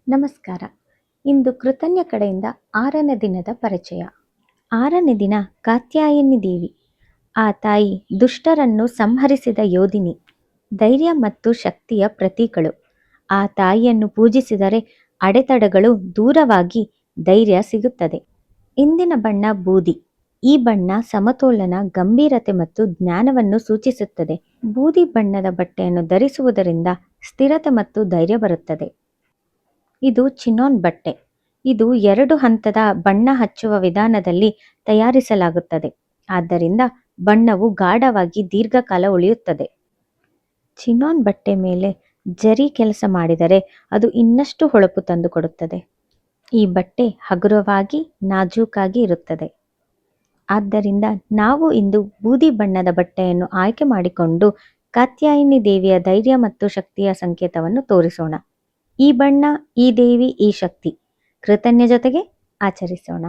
ನಮಸ್ಕಾರ. ಇಂದು ಕೃತಜ್ಞ ಕಡೆಯಿಂದ 6ನೇ ದಿನದ ಪರಿಚಯ. 6ನೇ ದಿನ ಕಾತ್ಯಾಯಿನಿ ದೇವಿ. ಆ ತಾಯಿ ದುಷ್ಟರನ್ನು ಸಂಹರಿಸಿದ ಯೋಧಿನಿ, ಧೈರ್ಯ ಮತ್ತು ಶಕ್ತಿಯ ಪ್ರತೀಕಳು. ಆ ತಾಯಿಯನ್ನು ಪೂಜಿಸಿದರೆ ಅಡೆತಡೆಗಳು ದೂರವಾಗಿ ಧೈರ್ಯ ಸಿಗುತ್ತದೆ. ಇಂದಿನ ಬಣ್ಣ ಬೂದಿ. ಈ ಬಣ್ಣ ಸಮತೋಲನ, ಗಂಭೀರತೆ ಮತ್ತು ಜ್ಞಾನವನ್ನು ಸೂಚಿಸುತ್ತದೆ. ಬೂದಿ ಬಣ್ಣದ ಬಟ್ಟೆಯನ್ನು ಧರಿಸುವುದರಿಂದ ಸ್ಥಿರತೆ ಮತ್ತು ಧೈರ್ಯ ಬರುತ್ತದೆ. ಇದು ಚಿನಾನ್ ಬಟ್ಟೆ. ಇದು 2 ಹಂತದ ಬಣ್ಣ ಹಚ್ಚುವ ವಿಧಾನದಲ್ಲಿ ತಯಾರಿಸಲಾಗುತ್ತದೆ. ಆದ್ದರಿಂದ ಬಣ್ಣವು ಗಾಢವಾಗಿ ದೀರ್ಘಕಾಲ ಉಳಿಯುತ್ತದೆ. ಚಿನಾನ್ ಬಟ್ಟೆ ಮೇಲೆ ಜರಿ ಕೆಲಸ ಮಾಡಿದರೆ ಅದು ಇನ್ನಷ್ಟು ಹೊಳಪು ತಂದುಕೊಡುತ್ತದೆ. ಈ ಬಟ್ಟೆ ಹಗುರವಾಗಿ, ನಾಜೂಕಾಗಿ ಇರುತ್ತದೆ. ಆದ್ದರಿಂದ ನಾವು ಇಂದು ಬೂದಿ ಬಣ್ಣದ ಬಟ್ಟೆಯನ್ನು ಆಯ್ಕೆ ಮಾಡಿಕೊಂಡು ಕಾತ್ಯಾಯಿನಿ ದೇವಿಯ ಧೈರ್ಯ ಮತ್ತು ಶಕ್ತಿಯ ಸಂಕೇತವನ್ನು ತೋರಿಸೋಣ. ಈ ಬಣ್ಣ, ಈ ದೇವಿ, ಈ ಶಕ್ತಿ ಕೃತಜ್ಞ ಜೊತೆಗೆ ಆಚರಿಸೋಣ.